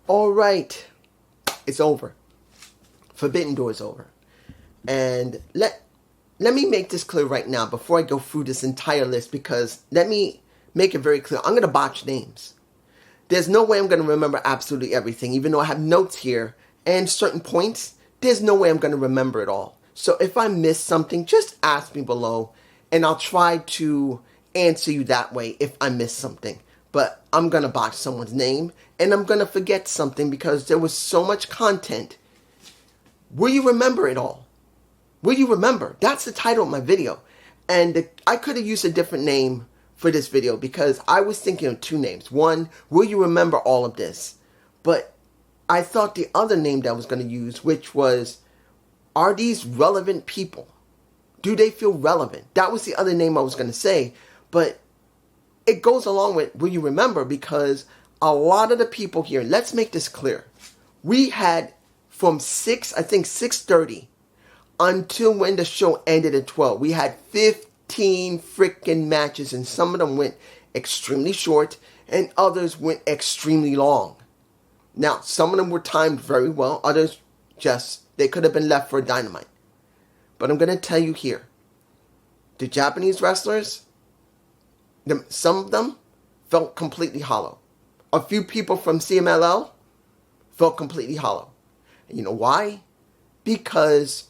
All right, it's over. Forbidden Door is over. And let me make this clear right now before I go through this entire list, because let me make it very clear. I'm going to botch names. There's no way I'm going to remember absolutely everything, even though I have notes here and certain points. There's no way I'm going to remember it all. So if I miss something, just ask me below, and I'll try to answer you that way if I miss something. But I'm going to botch someone's name, and I'm going to forget something because there was so much content. Will you remember it all? Will you remember? That's the title of my video. And I could have used a different name for this video because I was thinking of two names. One, will you remember all of this? But I thought the other name that I was going to use, which was, are these relevant people? Do they feel relevant? That was the other name I was going to say. But it goes along with will you remember, because a lot of the people here, let's make this clear. We had from 6:30 until when the show ended at 12. We had 15 freaking matches, and some of them went extremely short and others went extremely long. Now, some of them were timed very well. Others they could have been left for Dynamite. But I'm going to tell you here, the Japanese wrestlers, some of them felt completely hollow. A few people from CMLL felt completely hollow. And you know why? Because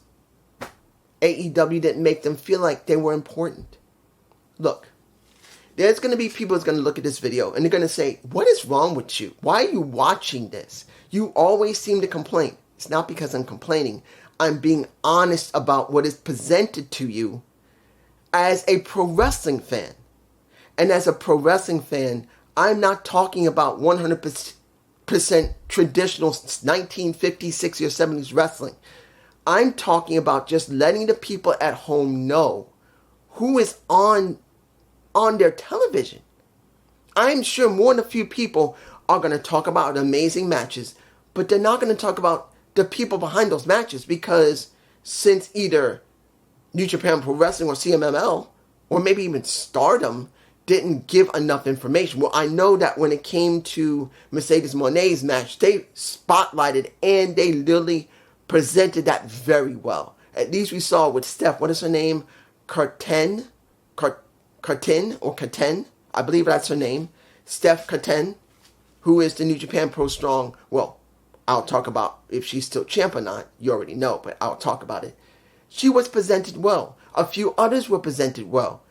AEW didn't make them feel like they were important. Look, there's going to be people that's going to look at this video and they're going to say, what is wrong with you? Why are you watching this? You always seem to complain. It's not because I'm complaining. I'm being honest about what is presented to you as a pro wrestling fan. And as a pro wrestling fan, I'm not talking about 100% traditional 1950s, 60s, or 70s wrestling. I'm talking about just letting the people at home know who is on their television. I'm sure more than a few people are going to talk about amazing matches, but they're not going to talk about the people behind those matches, because since either New Japan Pro Wrestling or CMLL, or maybe even Stardom, didn't give enough information. Well, I know that when it came to Mercedes Moné's match, they spotlighted and they literally presented that very well. At least we saw with Steph, what is her name? Carten, I believe that's her name. Steph Carten, who is the New Japan Pro Strong. Well, I'll talk about if she's still champ or not. You already know, but I'll talk about it. She was presented well. A few others were presented well.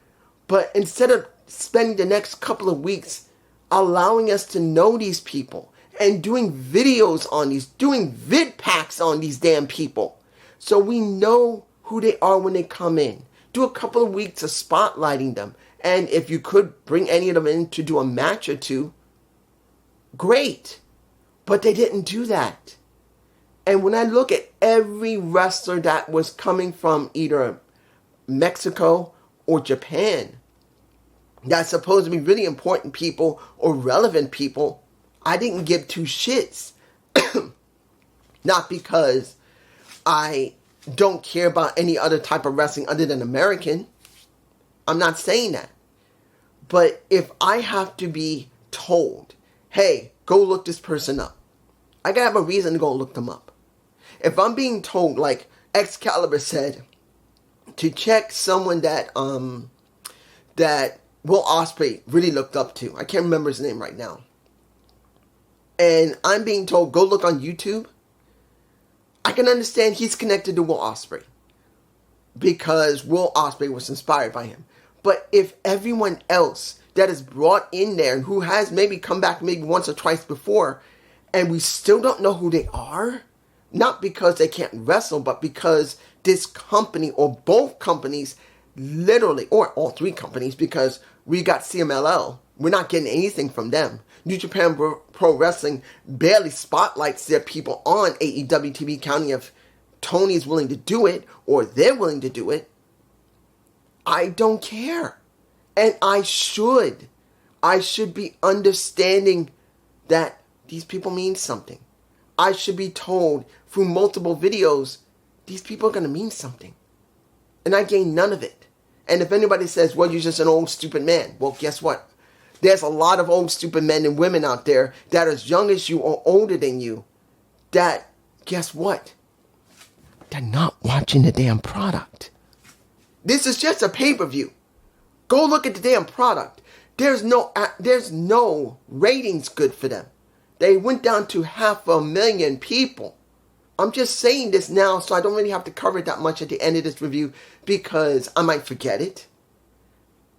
But instead of spending the next couple of weeks allowing us to know these people and doing videos on these, doing vid packs on these damn people, so we know who they are when they come in. Do a couple of weeks of spotlighting them. And if you could bring any of them in to do a match or two, great. But they didn't do that. And when I look at every wrestler that was coming from either Mexico or Japan, that's supposed to be really important people or relevant people, I didn't give two shits. Not because I don't care about any other type of wrestling other than American. I'm not saying that. But if I have to be told, hey, go look this person up, I gotta have a reason to go look them up. If I'm being told, like Excalibur said, to check someone that Will Ospreay really looked up to. I can't remember his name right now. And I'm being told, go look on YouTube. I can understand he's connected to Will Ospreay, because Will Ospreay was inspired by him. But if everyone else that is brought in there and who has maybe come back maybe once or twice before, and we still don't know who they are, not because they can't wrestle, but because this company or both companies literally, or all three companies, because we got CMLL, we're not getting anything from them. New Japan Pro Wrestling barely spotlights their people on AEW TV, counting if Tony is willing to do it or they're willing to do it. I don't care. And I should be understanding that these people mean something. I should be told through multiple videos, these people are going to mean something. And I gain none of it. And if anybody says, well, you're just an old stupid man. Well, guess what? There's a lot of old stupid men and women out there that are as young as you or older than you that, guess what? They're not watching the damn product. This is just a pay-per-view. Go look at the damn product. There's no ratings good for them. They went down to 500,000 people. I'm just saying this now so I don't really have to cover it that much at the end of this review because I might forget it.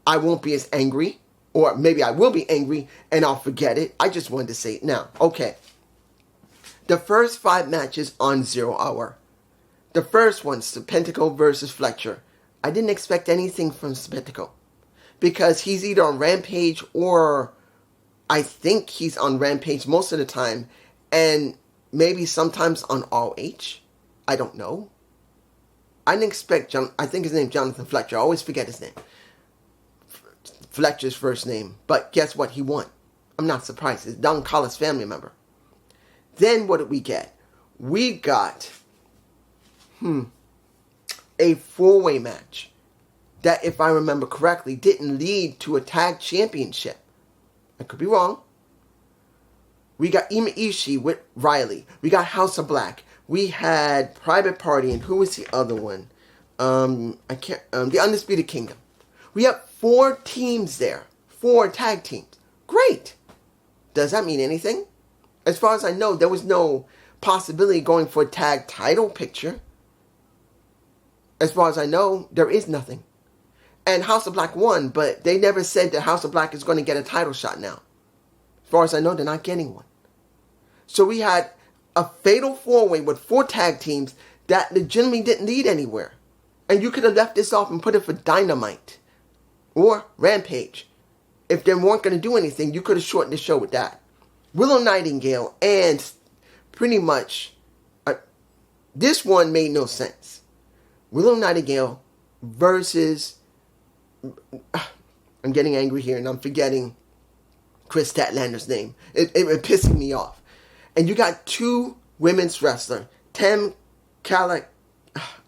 I won't be as angry. Or maybe I will be angry and I'll forget it. I just wanted to say it now. Okay. The first 5 matches on 0 Hour. The first one, Serpentico versus Fletcher. I didn't expect anything from Serpentico. Because he's either on Rampage or I think he's on Rampage most of the time. And maybe sometimes on ROH. I don't know. I didn't expect I think his name's Jonathan Fletcher. I always forget his name. Fletcher's first name. But guess what? He won. I'm not surprised. It's Don Callis' family member. Then what did we get? We got a 4-way match that, if I remember correctly, didn't lead to a tag championship. I could be wrong. We got Ima Ishii with Riley. We got House of Black. We had Private Party, and who was the other one? The Undisputed Kingdom. We have 4 teams there. 4 tag teams. Great. Does that mean anything? As far as I know, there was no possibility going for a tag title picture. As far as I know, there is nothing. And House of Black won, but they never said that House of Black is going to get a title shot now. As far as I know, they're not getting one. So we had a fatal 4-way with 4 tag teams that legitimately didn't lead anywhere. And you could have left this off and put it for Dynamite or Rampage. If they weren't going to do anything, you could have shortened the show with that. Willow Nightingale and pretty much this one made no sense. Willow Nightingale versus I'm getting angry here and I'm forgetting Chris Statlander's name. It pissing me off. And you got 2 women's wrestlers, Tem Kalak.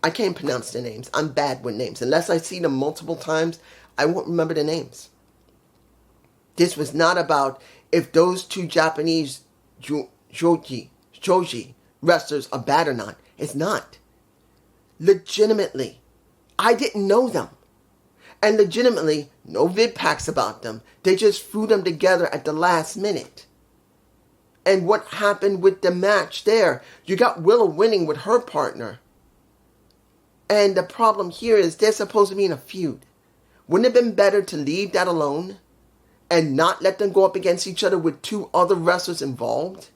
I can't pronounce their names. I'm bad with names. Unless I see them multiple times, I won't remember the names. This was not about if those 2 Japanese Joji wrestlers are bad or not. It's not. Legitimately, I didn't know them. And legitimately, no vid packs about them. They just threw them together at the last minute. And what happened with the match there? You got Willow winning with her partner. And the problem here is they're supposed to be in a feud. Wouldn't it have been better to leave that alone? And not let them go up against each other with 2 other wrestlers involved?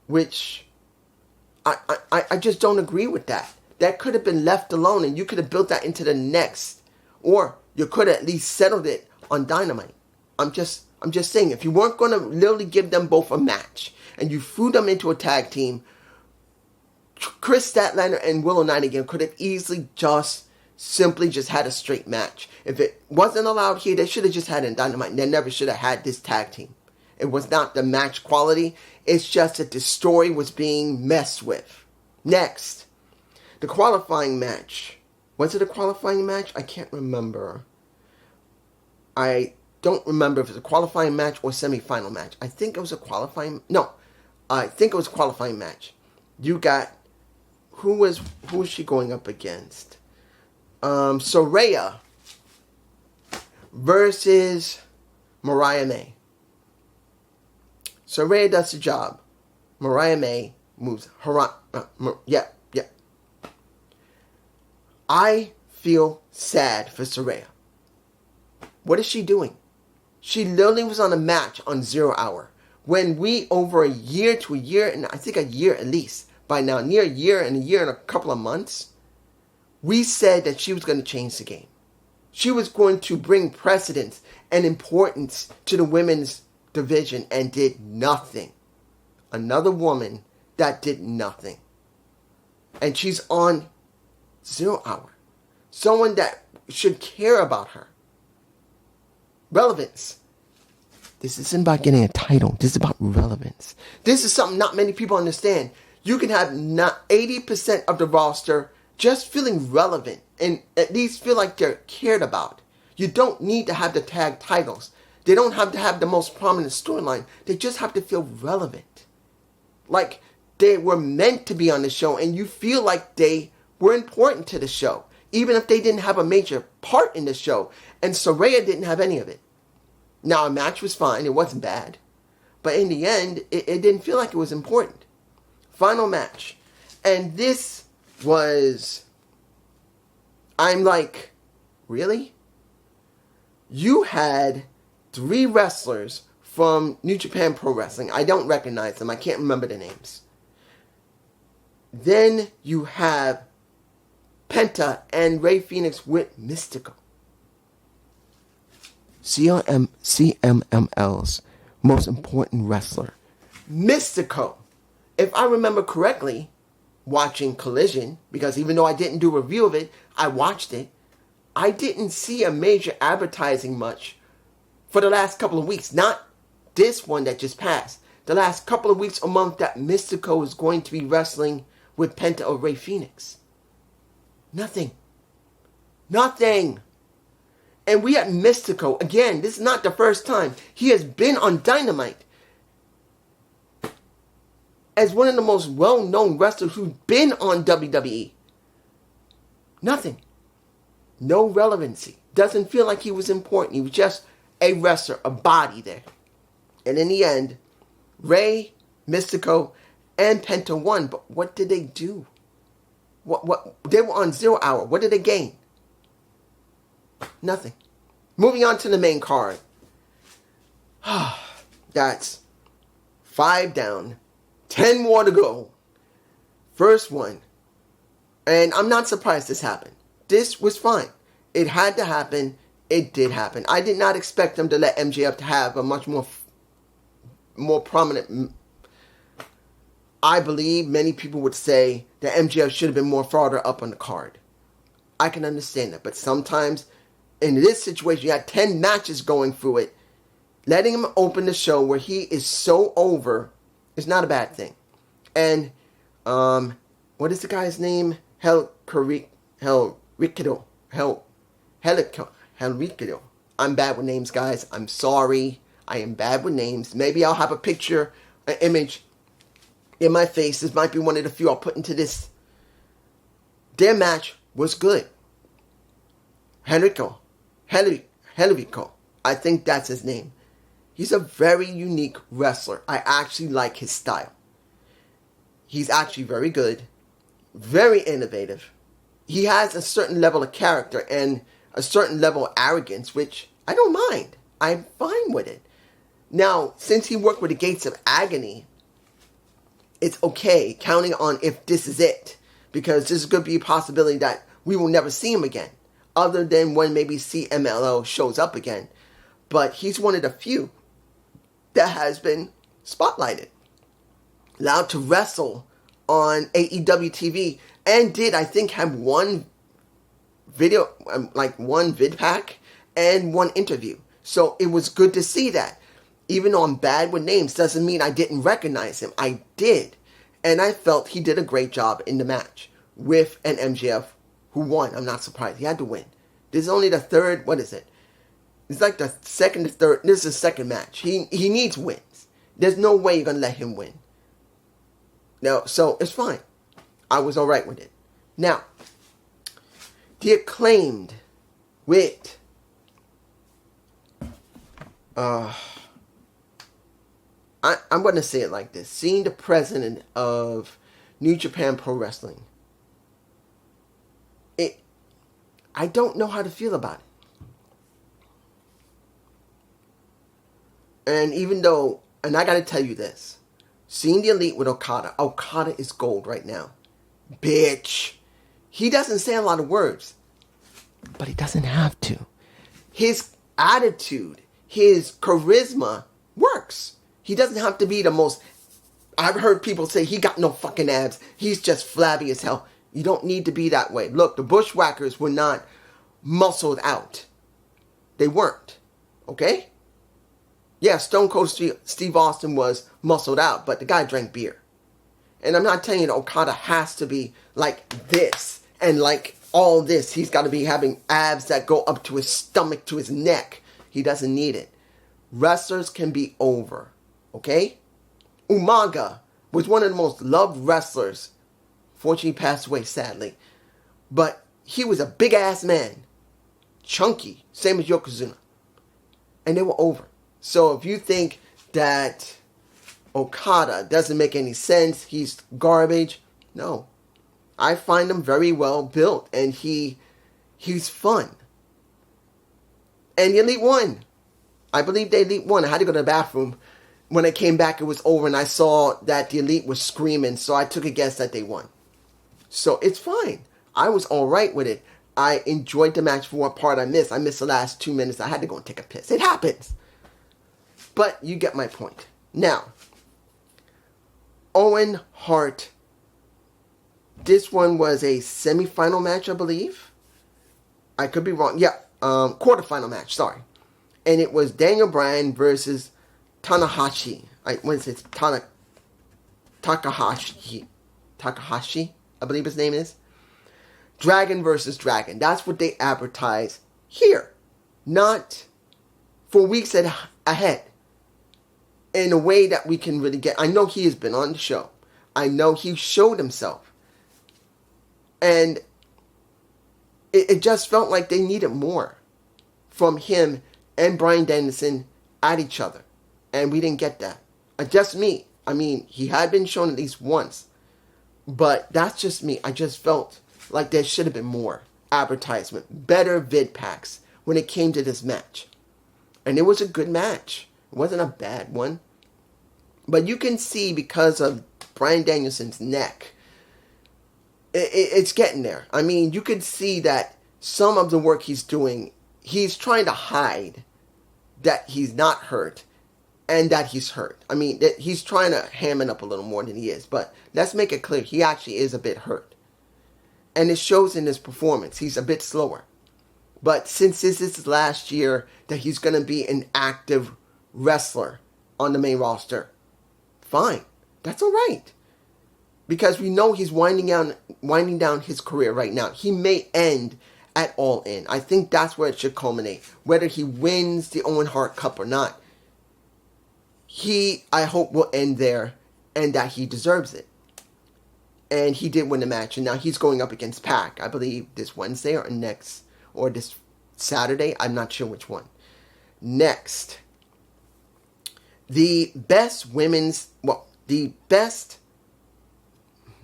Which, I just don't agree with that. That could have been left alone and you could have built that into the next. Or you could have at least settled it on Dynamite. I'm just saying, if you weren't going to literally give them both a match and you threw them into a tag team, Chris Statlander and Willow Nightingale could have easily simply had a straight match. If it wasn't allowed here, they should have just had it in Dynamite and they never should have had this tag team. It was not the match quality. It's just that the story was being messed with. Next, the qualifying match. Was it a qualifying match? I can't remember. I don't remember if it was a qualifying match or semi-final match. I think it was a qualifying... No, I think it was a qualifying match. You got... Who was she going up against? Soraya versus Mariah May. Soraya does the job. Mariah May moves. Yeah. I feel sad for Soraya. What is she doing? She literally was on a match on 0 Hour. When we, over a year to a year, and I think a year at least, by now, near a year and a couple of months, we said that she was going to change the game. She was going to bring precedence and importance to the women's division and did nothing. Another woman that did nothing. And she's on 0 Hour. Someone that should care about her. Relevance. This isn't about getting a title. This is about relevance. This is something not many people understand. You can have not 80% of the roster just feeling relevant and at least feel like they're cared about. You don't need to have the tag titles. They don't have to have the most prominent storyline. They just have to feel relevant. Like they were meant to be on the show, and you feel like they were important to the show, even if they didn't have a major part in the show. And Saraya didn't have any of it. Now, a match was fine. It wasn't bad. But in the end, it didn't feel like it was important. Final match. And this was... I'm like, really? You had 3 wrestlers from New Japan Pro Wrestling. I don't recognize them. I can't remember the names. Then you have Penta and Rey Fenix with Mystico. CMLL's most important wrestler. Mystico. If I remember correctly, watching Collision, because even though I didn't do a review of it, I watched it, I didn't see a major advertising much for the last couple of weeks. Not this one that just passed. The last couple of weeks or month that Mystico is going to be wrestling with Penta or Rey Fenix. Nothing. And we had Mystico. Again, this is not the first time. He has been on Dynamite as one of the most well-known wrestlers who's been on WWE. Nothing. No relevancy. Doesn't feel like he was important. He was just a wrestler, a body there. And in the end, Rey, Mystico, and Penta won. But what did they do? What they were on 0 hour. What did they gain? Nothing. Moving on to the main card. That's 5 down. 10 more to go. First one. And I'm not surprised this happened. This was fine. It had to happen. It did happen. I did not expect them to let MJF to have a much more prominent... I believe many people would say that MJF should have been more farther up on the card. I can understand that. But sometimes, in this situation, you had 10 matches going through it. Letting him open the show where he is so over is not a bad thing. And, what is the guy's name? Helikido. I'm bad with names, guys. I'm sorry. I am bad with names. Maybe I'll have a picture, an image in my face. This might be one of the few I'll put into this. Their match was good. Helico. I think that's his name. He's a very unique wrestler. I actually like his style. He's actually very good. Very innovative. He has a certain level of character and a certain level of arrogance, which I don't mind. I'm fine with it. Now, since he worked with the Gates of Agony, it's okay, counting on if this is it. Because there's going to be a possibility that we will never see him again. Other than when maybe CMLL shows up again. But he's one of the few that has been spotlighted. Allowed to wrestle on AEW TV. And did, I think, have one video, one vid pack and one interview. So it was good to see that. Even though I'm bad with names, doesn't mean I didn't recognize him. I did. And I felt he did a great job in the match with an MJF who won. I'm not surprised. He had to win. This is only the third, what is it? It's like the second or third, this is the second match. He needs wins. There's no way you're going to let him win. No, so it's fine. I was alright with it. Now, the Acclaimed with I'm going to say it like this. Seeing the president of New Japan Pro Wrestling, I don't know how to feel about it. And even though, and I got to tell you this, seeing the Elite with Okada is gold right now. Bitch. He doesn't say a lot of words, but he doesn't have to. His attitude, his charisma works. He doesn't have to be the most... I've heard people say he got no fucking abs. He's just flabby as hell. You don't need to be that way. Look, the Bushwhackers were not muscled out. They weren't. Okay? Yeah, Stone Cold Steve Austin was muscled out, but the guy drank beer. And I'm not telling you that Okada has to be like this and like all this. He's got to be having abs that go up to his stomach, to his neck. He doesn't need it. Wrestlers can be over. Okay? Umaga was one of the most loved wrestlers. Fortunately, he passed away, sadly. But he was a big-ass man. Chunky. Same as Yokozuna. And they were over. So if you think that Okada doesn't make any sense, he's garbage, no. I find him very well built. And he's fun. And the Elite won. I believe the Elite won. I had to go to the bathroom. When I came back, it was over, and I saw that the Elite was screaming, so I took a guess that they won. So it's fine. I was all right with it. I enjoyed the match for what part I missed. I missed the last 2 minutes. I had to go and take a piss. It happens. But you get my point. Now, Owen Hart. This one was a semifinal match, I believe. I could be wrong. Yeah, quarterfinal match, sorry. And it was Daniel Bryan versus Takahashi. Takahashi, I believe his name is. Dragon versus Dragon. That's what they advertise here. Not for weeks ahead. In a way that we can really get. I know he has been on the show. I know he showed himself. And it just felt like they needed more from him and Bryan Danielson at each other. And we didn't get that. Just me. I mean, he had been shown at least once. But that's just me. I just felt like there should have been more advertisement. Better vid packs when it came to this match. And it was a good match. It wasn't a bad one. But you can see because of Bryan Danielson's neck, it's getting there. I mean, you can see that some of the work he's doing, he's trying to hide that he's not hurt and that he's hurt. I mean, he's trying to ham it up a little more than he is. But let's make it clear, he actually is a bit hurt. And it shows in his performance. He's a bit slower. But since this is last year that he's going to be an active wrestler on the main roster, fine. That's all right. Because we know he's winding down his career right now. He may end at All In. I think that's where it should culminate. Whether he wins the Owen Hart Cup or not, I hope, will end there and that he deserves it. And he did win the match. And now he's going up against Pac, I believe, this Wednesday or this Saturday. I'm not sure which one. Next.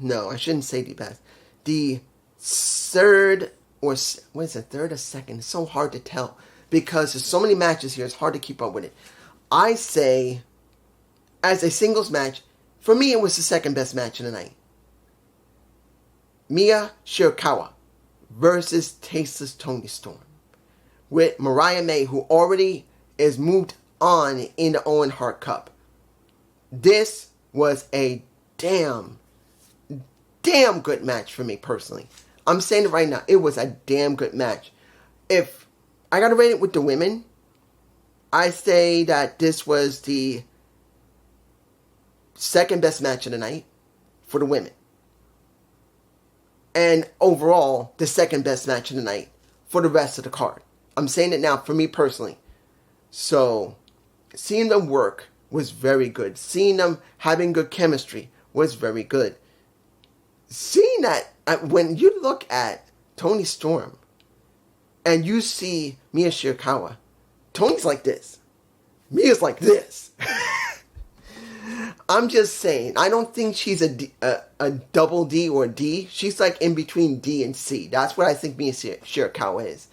I shouldn't say the best. The third, or what is it, third or second? It's so hard to tell because there's so many matches here, it's hard to keep up with it. I say, as a singles match, for me it was the second best match of the night. Mia Shirakawa versus Tasteless Toni Storm. With Mariah May, who already is moved on in the Owen Hart Cup. This was a damn good match for me personally. I'm saying it right now. It was a damn good match. If I gotta rate it with the women, I say that this was the second best match of the night for the women. And overall, the second best match of the night for the rest of the card. I'm saying it now for me personally. So, seeing them work was very good. Seeing them having good chemistry was very good. Seeing that, when you look at Toni Storm and you see Mia Shirakawa, Tony's like this. Mia's like this. I'm just saying, I don't think she's a double D or D. She's like in between D and C. That's what I think Mia Shirakawa is.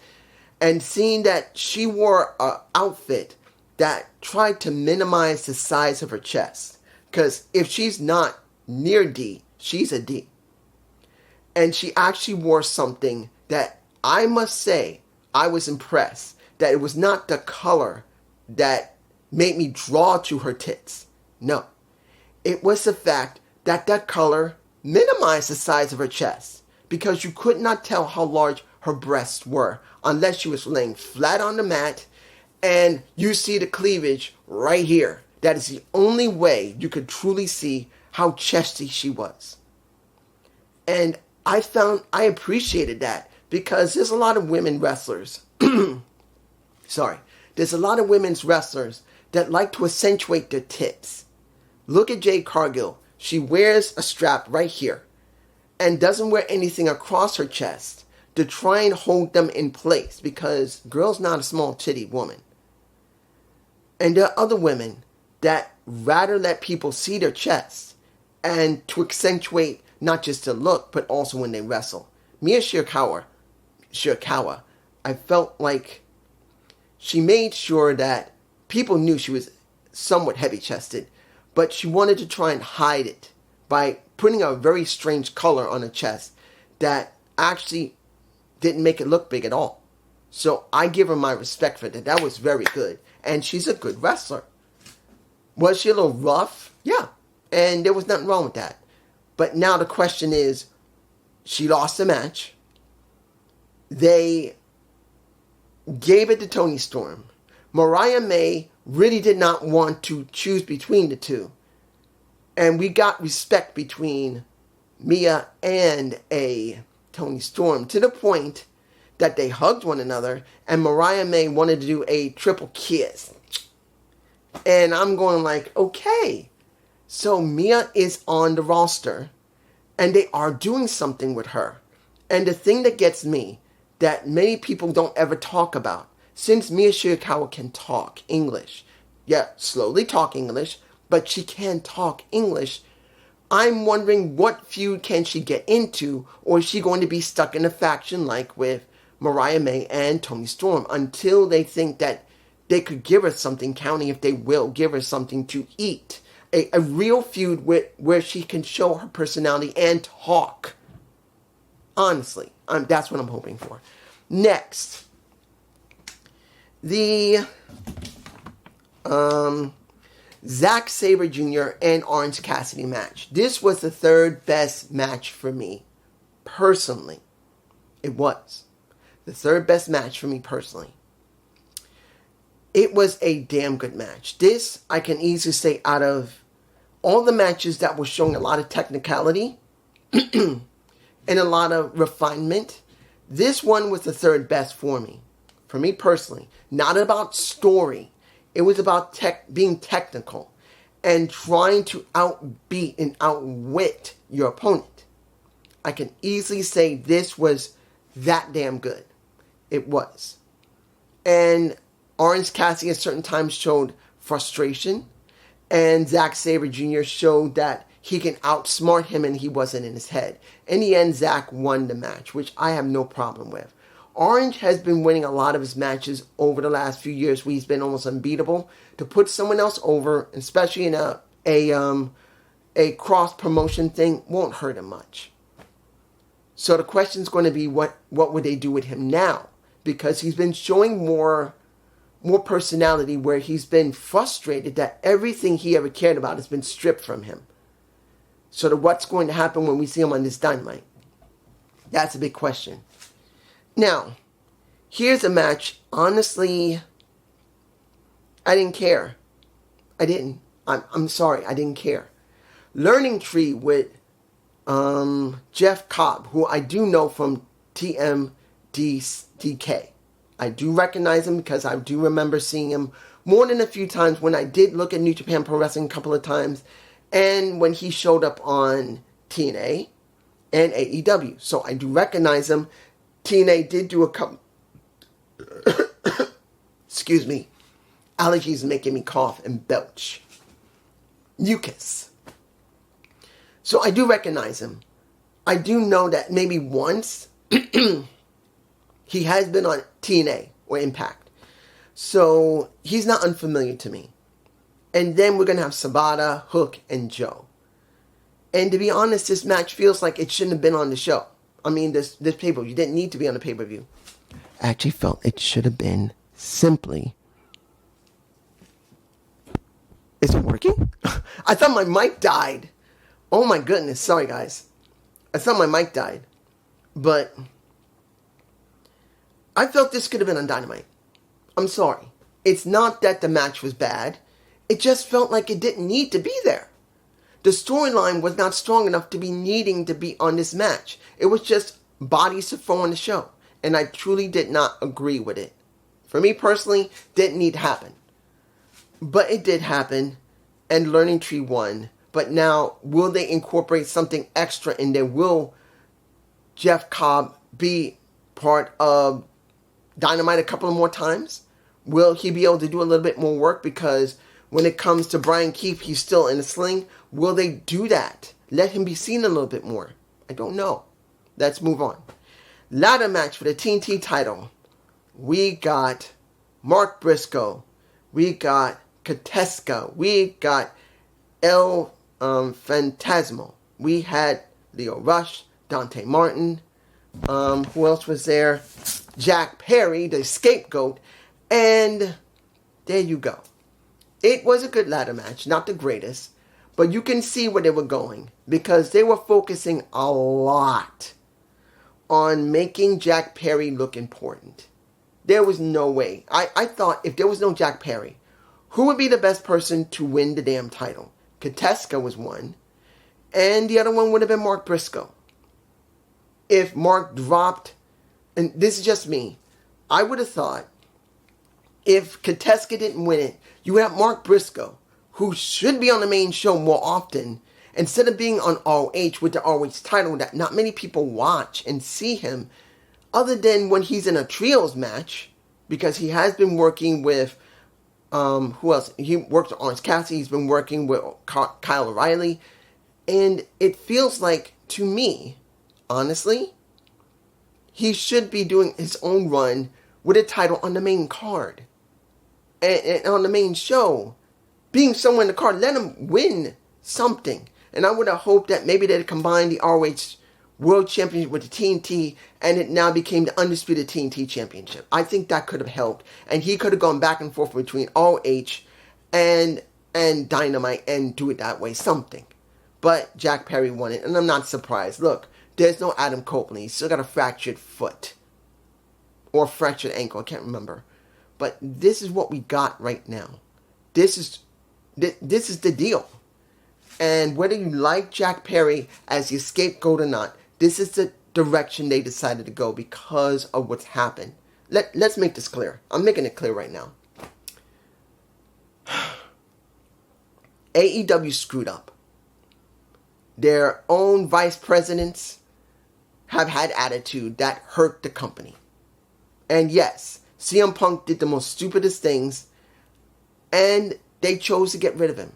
And seeing that she wore an outfit that tried to minimize the size of her chest. Because if she's not near D, she's a D. And she actually wore something that I must say, I was impressed. That it was not the color that made me draw to her tits. No. It was the fact that that color minimized the size of her chest. Because you could not tell how large her breasts were unless she was laying flat on the mat and you see the cleavage right here. That is the only way you could truly see how chesty she was. And I appreciated that because there's a lot of women wrestlers. There's a lot of women's wrestlers that like to accentuate their tits. Look at Jade Cargill. She wears a strap right here and doesn't wear anything across her chest to try and hold them in place because girl's not a small titty woman. And there are other women that rather let people see their chests and to accentuate not just the look, but also when they wrestle. Mia Shirakawa, I felt like she made sure that people knew she was somewhat heavy-chested, but she wanted to try and hide it by putting a very strange color on her chest that actually didn't make it look big at all. So I give her my respect for that. That was very good. And she's a good wrestler. Was she a little rough? Yeah. And there was nothing wrong with that. But now the question is, she lost the match. They gave it to Toni Storm. Mariah May really did not want to choose between the two. And we got respect between Mia and Toni Storm to the point that they hugged one another and Mariah May wanted to do a triple kiss. And I'm going like, okay. So Mia is on the roster and they are doing something with her. And the thing that gets me, that many people don't ever talk about, since Mia Shirakawa can talk English, yeah, slowly talk English, but she can talk English, I'm wondering what feud can she get into, or is she going to be stuck in a faction like with Mariah May and Toni Storm until they think that they could give her something, counting if they will give her something to eat. A real feud where she can show her personality and talk. Honestly, that's what I'm hoping for. Next, the Zack Sabre Jr. and Orange Cassidy match. This was the third best match for me, personally. It was the third best match for me personally. It was a damn good match. This, I can easily say, out of all the matches that were showing a lot of technicality and a lot of refinement, this one was the third best for me. For me personally. Not about story. It was about being technical and trying to outbeat and outwit your opponent. I can easily say this was that damn good. It was. And Orange Cassidy at certain times showed frustration. And Zack Sabre Jr. showed that he can outsmart him and he wasn't in his head. In the end, Zack won the match, which I have no problem with. Orange has been winning a lot of his matches over the last few years where he's been almost unbeatable. To put someone else over, especially in a cross-promotion thing, won't hurt him much. So the question is going to be, what would they do with him now? Because he's been showing more personality where he's been frustrated that everything he ever cared about has been stripped from him. So what's going to happen when we see him on this Dynamite? That's a big question. Now, here's a match. Honestly, I didn't care. I didn't. I'm sorry. I didn't care. Learning Tree with Jeff Cobb, who I do know from TMDK. I do recognize him because I do remember seeing him more than a few times when I did look at New Japan Pro Wrestling a couple of times, and when he showed up on TNA and AEW. So I do recognize him. TNA did do a couple... Excuse me. Allergies making me cough and belch. Mucus. So I do recognize him. I do know that maybe once he has been on TNA or Impact. So he's not unfamiliar to me. And then we're going to have Sabata, Hook, and Joe. And to be honest, this match feels like it shouldn't have been on the show. I mean, this pay-per-view. You didn't need to be on the pay-per-view. I actually felt it should have been simply... Is it working? I thought my mic died. Oh my goodness. Sorry, guys. I thought my mic died. But I felt this could have been on Dynamite. I'm sorry. It's not that the match was bad. It just felt like it didn't need to be there. The storyline was not strong enough to be needing to be on this match. It was just bodies to throw on the show. And I truly did not agree with it. For me personally, didn't need to happen. But it did happen, and Learning Tree won. But now, will they incorporate something extra in there? Will Jeff Cobb be part of Dynamite a couple of more times? Will he be able to do a little bit more work? Because when it comes to Brian Keefe, he's still in a sling. Will they do that? Let him be seen a little bit more? I don't know. Let's move on. Ladder match for the TNT title. We got Mark Briscoe. We got Kateska. We got El Fantasmo. We had Leo Rush, Dante Martin. Who else was there? Jack Perry, the scapegoat. And there you go. It was a good ladder match. Not the greatest. But you can see where they were going. Because they were focusing a lot on making Jack Perry look important. There was no way. I thought if there was no Jack Perry, who would be the best person to win the damn title? Kateska was one. And the other one would have been Mark Briscoe. If Mark dropped, and this is just me, I would have thought if Kateska didn't win it, you would have Mark Briscoe, who should be on the main show more often, instead of being on ROH with the ROH title that not many people watch and see him, other than when he's in a trios match, because he has been working with, who else? He worked with Orange Cassidy, he's been working with Kyle O'Reilly, and it feels like, to me, honestly, he should be doing his own run with a title on the main card. And on the main show. Being somewhere in the card, let him win something. And I would have hoped that maybe they'd combine the ROH World Championship with the TNT, and it now became the Undisputed TNT Championship. I think that could have helped. And he could have gone back and forth between ROH and Dynamite and do it that way. Something. But Jack Perry won it, and I'm not surprised. Look, there's no Adam Copeland. He's still got a fractured foot. Or fractured ankle, I can't remember. But this is what we got right now. This is the deal. And whether you like Jack Perry as your scapegoat or not, this is the direction they decided to go because of what's happened. Let's make this clear. I'm making it clear right now. AEW screwed up. Their own vice presidents have had attitude that hurt the company. And yes, CM Punk did the most stupidest things, and they chose to get rid of him.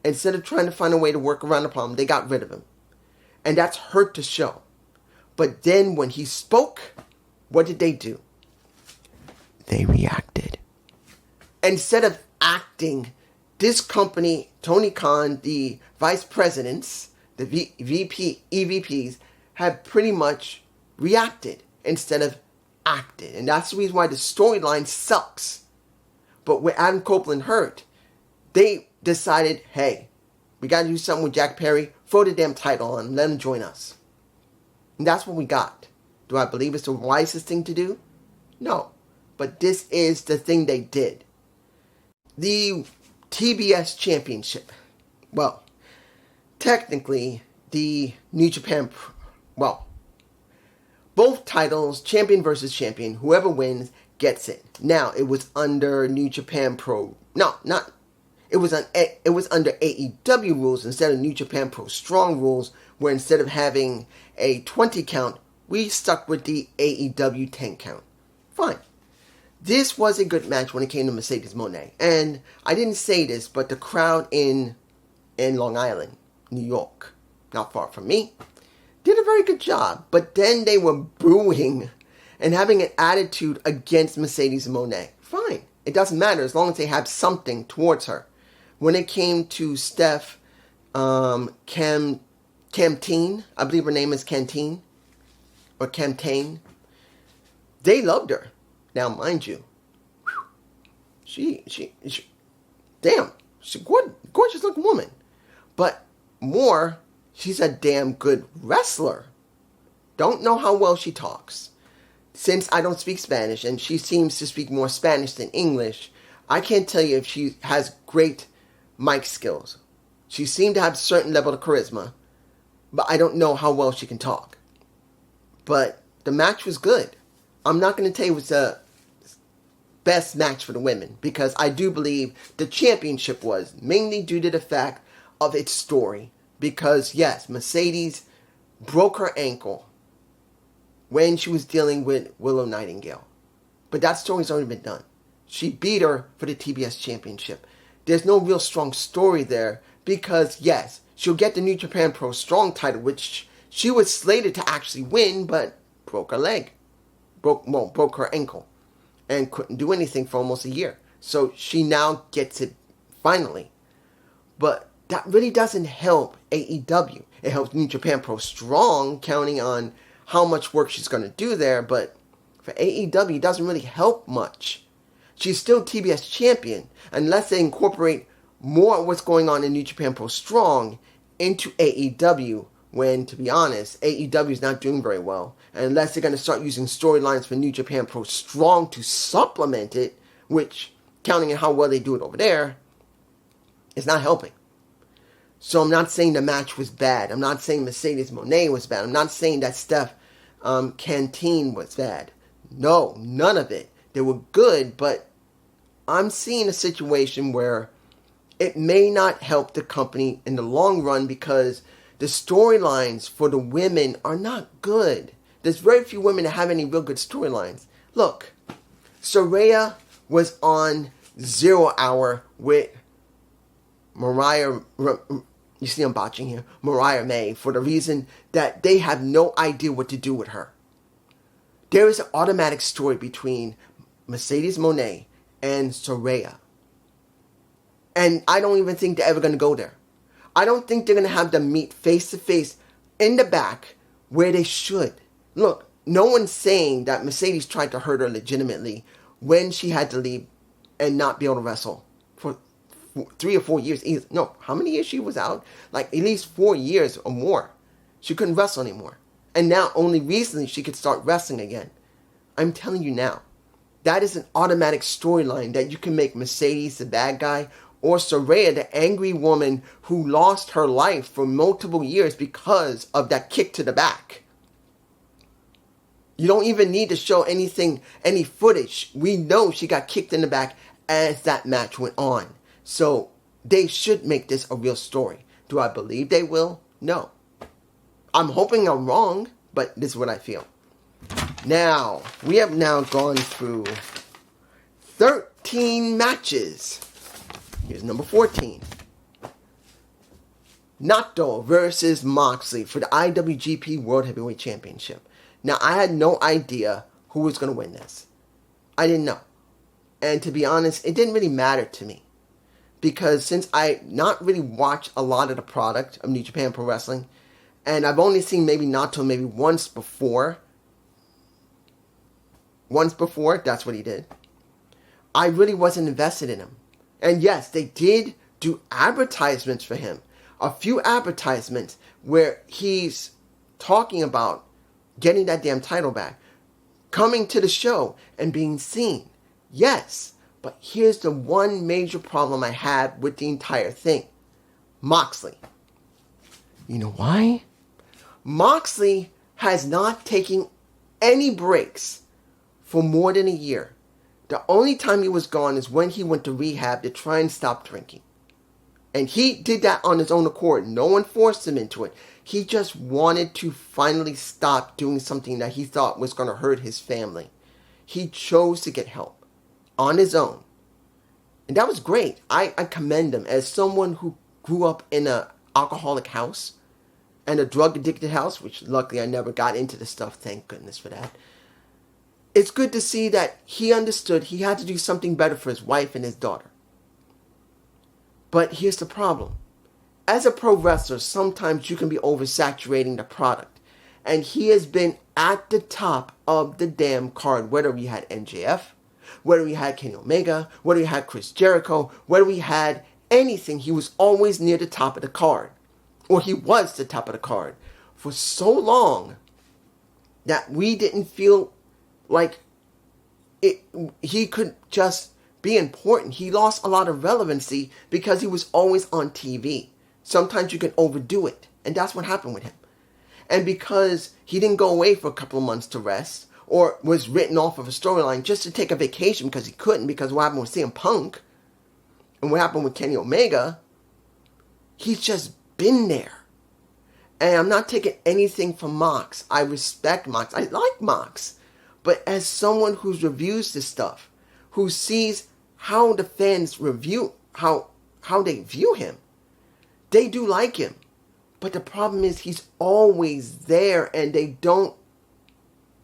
Instead of trying to find a way to work around the problem, they got rid of him. And that's hurt the show. But then when he spoke, what did they do? They reacted. Instead of acting, this company, Tony Khan, the vice presidents, the EVPs, have pretty much reacted instead of acted. And that's the reason why the storyline sucks. But with Adam Copeland hurt, they decided, hey, we got to do something with Jack Perry. Throw the damn title on him. Let him join us. And that's what we got. Do I believe it's the wisest thing to do? No. But this is the thing they did. The TBS Championship. Well, technically, the New Japan... Well, both titles, champion versus champion, whoever wins gets it. Now, it was under New Japan Pro... No, not... It was under AEW rules instead of New Japan Pro Strong rules, where instead of having a 20 count, we stuck with the AEW 10 count. Fine. This was a good match when it came to Mercedes Moné. And I didn't say this, but the crowd in Long Island, New York, not far from me, did a very good job. But then they were booing and having an attitude against Mercedes Moné. Fine. It doesn't matter as long as they have something towards her. When it came to Steph Camtine, I believe her name is Cantine, or Camtane, they loved her. Now, mind you, she damn, she's a gorgeous looking woman. But more, she's a damn good wrestler. Don't know how well she talks. Since I don't speak Spanish, and she seems to speak more Spanish than English, I can't tell you if she has great mic skills. She seemed to have a certain level of charisma, but I don't know how well she can talk. But the match was good. I'm not going to tell you it was best match for the women, because I do believe the championship was mainly due to the fact of its story. Because yes, Mercedes broke her ankle when she was dealing with Willow Nightingale. But that story's already been done. She beat her for the TBS championship. There's no real strong story there because, yes, she'll get the New Japan Pro Strong title, which she was slated to actually win, but broke her leg. Broke her ankle. And couldn't do anything for almost a year. So she now gets it finally. But that really doesn't help AEW. It helps New Japan Pro Strong, counting on how much work she's going to do there, but for AEW, it doesn't really help much. She's still TBS champion, unless they incorporate more of what's going on in New Japan Pro Strong into AEW, when, to be honest, AEW is not doing very well. And unless they're going to start using storylines for New Japan Pro Strong to supplement it, which, counting on how well they do it over there, is not helping. So I'm not saying the match was bad. I'm not saying Mercedes Moné was bad. I'm not saying that Steph Canteen was bad. No, none of it. They were good, but I'm seeing a situation where it may not help the company in the long run because the storylines for the women are not good. There's very few women that have any real good storylines. Look, Saraya was on 0 Hour with Mariah, you see I'm botching here, Mariah May, for the reason that they have no idea what to do with her. There is an automatic story between Mercedes Moné and Saraya. And I don't even think they're ever going to go there. I don't think they're going to have them meet face to face in the back where they should. Look, no one's saying that Mercedes tried to hurt her legitimately when she had to leave and not be able to wrestle for 3 or 4 years. No, how many years she was out? Like at least 4 years or more. She couldn't wrestle anymore. And now only recently she could start wrestling again. I'm telling you now, that is an automatic storyline that you can make Mercedes the bad guy or Saraya the angry woman who lost her life for multiple years because of that kick to the back. You don't even need to show anything, any footage. We know she got kicked in the back as that match went on. So they should make this a real story. Do I believe they will? No. I'm hoping I'm wrong, but this is what I feel. Now, we have now gone through 13 matches. Here's number 14. Naito versus Moxley for the IWGP World Heavyweight Championship. Now, I had no idea who was going to win this. I didn't know. And to be honest, it didn't really matter to me. Because since I not really watched a lot of the product of New Japan Pro Wrestling, and I've only seen maybe Naito maybe once before. Once before, that's what he did. I really wasn't invested in him. And yes, they did do advertisements for him. A few advertisements where he's talking about getting that damn title back. Coming to the show and being seen. Yes, but here's the one major problem I had with the entire thing. Moxley. You know why? Moxley has not taken any breaks for more than a year. The only time he was gone is when he went to rehab to try and stop drinking. And he did that on his own accord. No one forced him into it. He just wanted to finally stop doing something that he thought was going to hurt his family. He chose to get help on his own. And that was great. I commend him as someone who grew up in an alcoholic house and a drug-addicted house, which luckily I never got into the stuff. Thank goodness for that. It's good to see that he understood he had to do something better for his wife and his daughter. But here's the problem. As a pro wrestler, sometimes you can be oversaturating the product. And he has been at the top of the damn card, whether we had NJF, whether we had Kenny Omega, whether we had Chris Jericho, whether we had anything, he was always near the top of the card. Or he was the top of the card for so long that we didn't feel like he could just be important. He lost a lot of relevancy because he was always on TV. Sometimes you can overdo it. And that's what happened with him. And because he didn't go away for a couple of months to rest, or was written off of a storyline just to take a vacation because he couldn't, because what happened with CM Punk and what happened with Kenny Omega, he's just been there. And I'm not taking anything from Mox. I respect Mox. I like Mox. But as someone who reviews this stuff, who sees how the fans review, how they view him, they do like him. But the problem is he's always there and they don't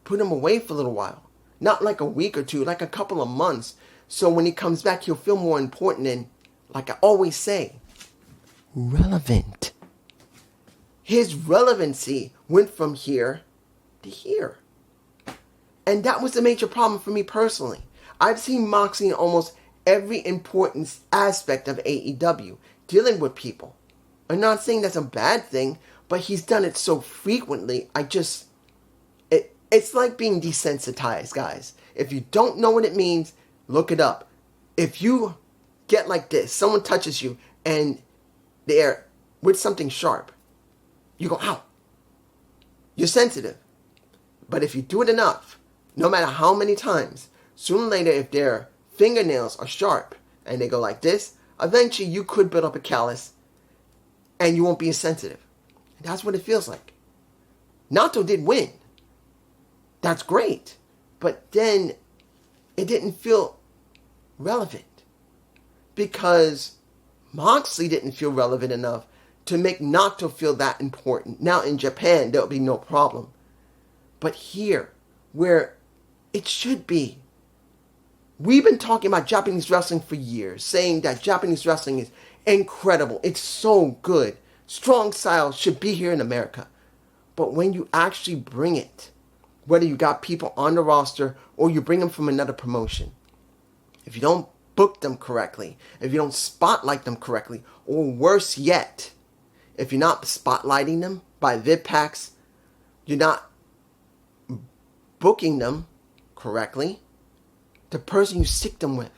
put him away for a little while. Not like a week or two, like a couple of months. So when he comes back, he'll feel more important and, like I always say, relevant. His relevancy went from here to here. And that was the major problem for me personally. I've seen Moxley in almost every important aspect of AEW, dealing with people. I'm not saying that's a bad thing, but he's done it so frequently, it's like being desensitized, guys. If you don't know what it means, look it up. If you get like this, someone touches you and they're with something sharp, you go, ow. You're sensitive. But if you do it enough, no matter how many times, sooner or later, if their fingernails are sharp and they go like this, eventually you could build up a callus and you won't be as sensitive. And that's what it feels like. Nato did win. That's great. But then it didn't feel relevant. Because Moxley didn't feel relevant enough to make Nato feel that important. Now in Japan, there'll be no problem. But here, where it should be, we've been talking about Japanese wrestling for years, saying that Japanese wrestling is incredible. It's so good. Strong style should be here in America. But when you actually bring it, whether you got people on the roster or you bring them from another promotion, if you don't book them correctly, if you don't spotlight them correctly, or worse yet, if you're not spotlighting them by vid packs, you're not booking them correctly, the person you stick them with,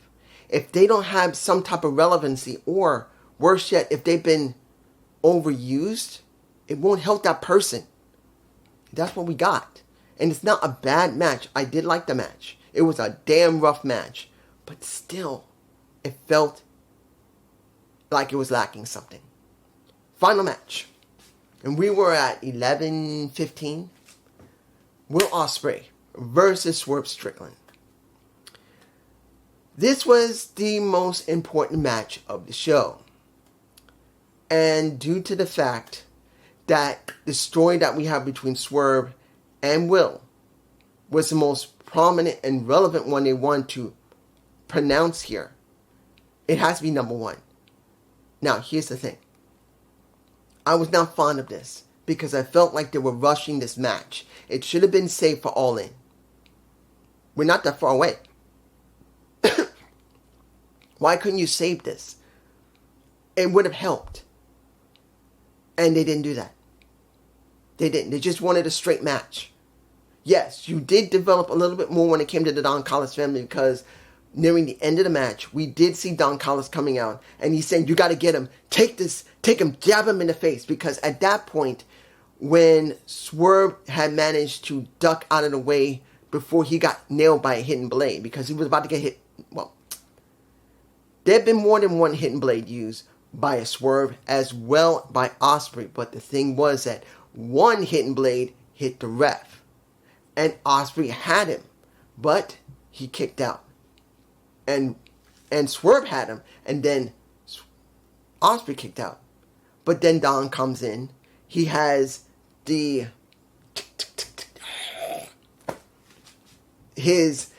if they don't have some type of relevancy, or worse yet, if they've been overused, it won't help that person. That's what we got. And it's not a bad match. I did like the match. It was a damn rough match. But still, it felt like it was lacking something. Final match. And we were at 11:15. Will Ospreay versus Swerve Strickland. This was the most important match of the show. And due to the fact that the story that we have between Swerve and Will was the most prominent and relevant one they want to pronounce here, it has to be number one. Now, here's the thing. I was not fond of this because I felt like they were rushing this match. It should have been saved for All In. We're not that far away. Why couldn't you save this? It would have helped. And they didn't do that. They didn't. They just wanted a straight match. Yes, you did develop a little bit more when it came to the Don Callis family, because nearing the end of the match, we did see Don Callis coming out, and he's saying, you got to get him. Take him, jab him in the face. Because at that point, when Swerve had managed to duck out of the way before he got nailed by a hidden blade, because he was about to get hit, well, there had been more than one hidden blade used by a Swerve as well by Ospreay. But the thing was that one hidden blade hit the ref, and Ospreay had him, but he kicked out. And Swerve had him, and then Ospreay kicked out. But then Don comes in. He has his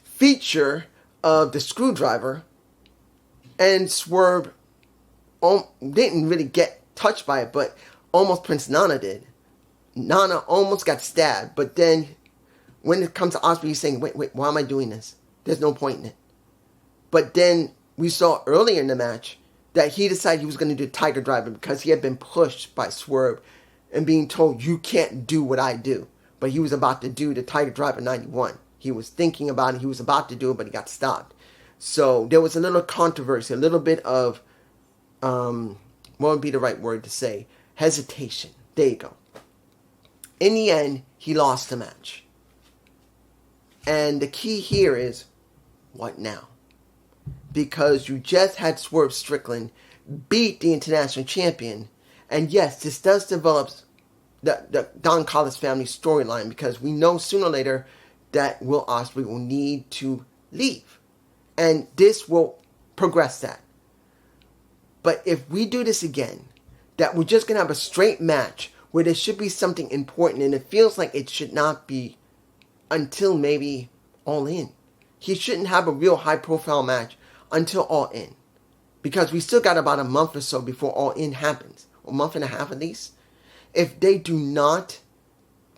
feature of the screwdriver, and Swerve didn't really get touched by it, but almost Prince Nana did. Nana almost got stabbed, but then when it comes to Ospreay, he's saying, wait, why am I doing this? There's no point in it. But then we saw earlier in the match that he decided he was going to do Tiger Driver because he had been pushed by Swerve and being told, you can't do what I do. But he was about to do the Tiger Driver 91. He was thinking about it. He was about to do it, but he got stopped. So there was a little controversy, a little bit of, what would be the right word to say? Hesitation. There you go. In the end, he lost the match. And the key here is, what now? Because you just had Swerve Strickland beat the international champion. And yes, this does develop the Don Callis family storyline, because we know sooner or later that Will Ospreay will need to leave. And this will progress that. But if we do this again, that we're just going to have a straight match where there should be something important, and it feels like it should not be until maybe All In. He shouldn't have a real high-profile match until All In, because we still got about a month or so before All In happens, a month and a half at least. If they do not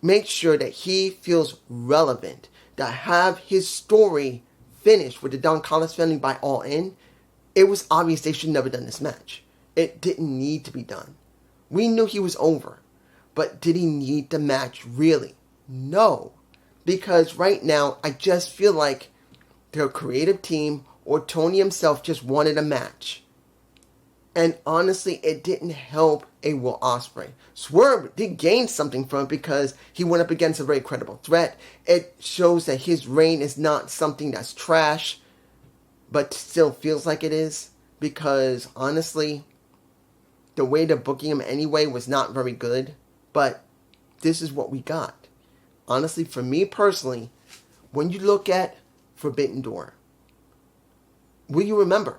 make sure that he feels relevant, that have his story finished with the Don Callis family by All In, it was obvious they should never done this match. It didn't need to be done. We knew he was over, but did he need the match really? No, because right now I just feel like their creative team or Tony himself just wanted a match. And honestly, it didn't help a Will Ospreay. Swerve did gain something from it because he went up against a very credible threat. It shows that his reign is not something that's trash, but still feels like it is. Because honestly, the way they're booking him anyway was not very good. But this is what we got. Honestly, for me personally, when you look at Forbidden Door, will you remember?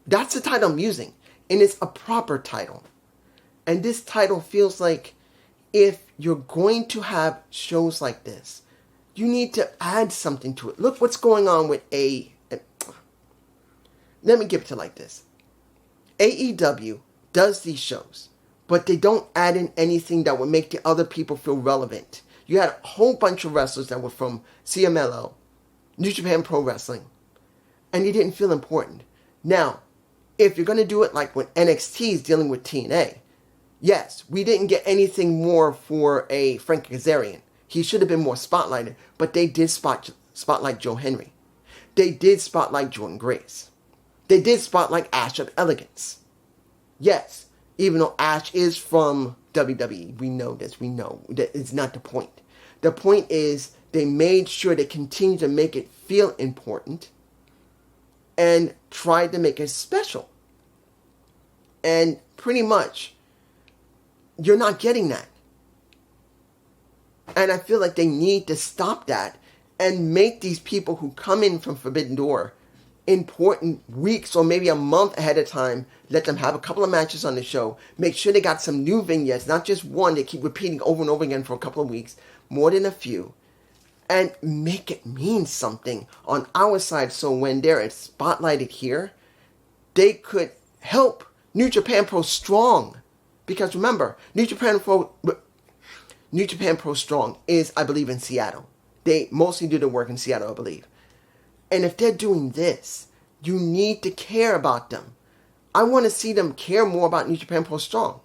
That's the title I'm using. And it's a proper title. And this title feels like if you're going to have shows like this, you need to add something to it. Look what's going on with let me give it to like this. AEW does these shows, but they don't add in anything that would make the other people feel relevant. You had a whole bunch of wrestlers that were from CMLL, New Japan Pro Wrestling, and you didn't feel important. Now, if you're going to do it like when NXT is dealing with TNA, yes, we didn't get anything more for a Frank Kazarian. He should have been more spotlighted, but they did spotlight Joe Henry. They did spotlight Jordan Grace. They did spotlight Ash of Elegance. Yes, even though Ash is from WWE, we know this, we know that it's not the point. The point is they made sure they continued to make it feel important and tried to make it special. And pretty much, you're not getting that. And I feel like they need to stop that and make these people who come in from Forbidden Door important weeks or maybe a month ahead of time. Let them have a couple of matches on the show. Make sure they got some new vignettes, not just one they keep repeating over and over again for a couple of weeks, more than a few. And make it mean something on our side, so when they're spotlighted here, they could help New Japan Pro Strong. Because remember, New Japan Pro Strong is, I believe, in Seattle. They mostly do the work in Seattle, I believe. And if they're doing this, you need to care about them. I want to see them care more about New Japan Pro Strong.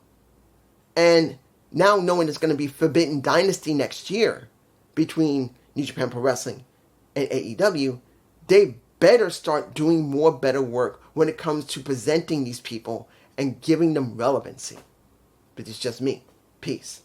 And now knowing it's going to be Forbidden Dynasty next year between New Japan Pro Wrestling and AEW, they better start doing more better work when it comes to presenting these people and giving them relevancy. But it's just me. Peace.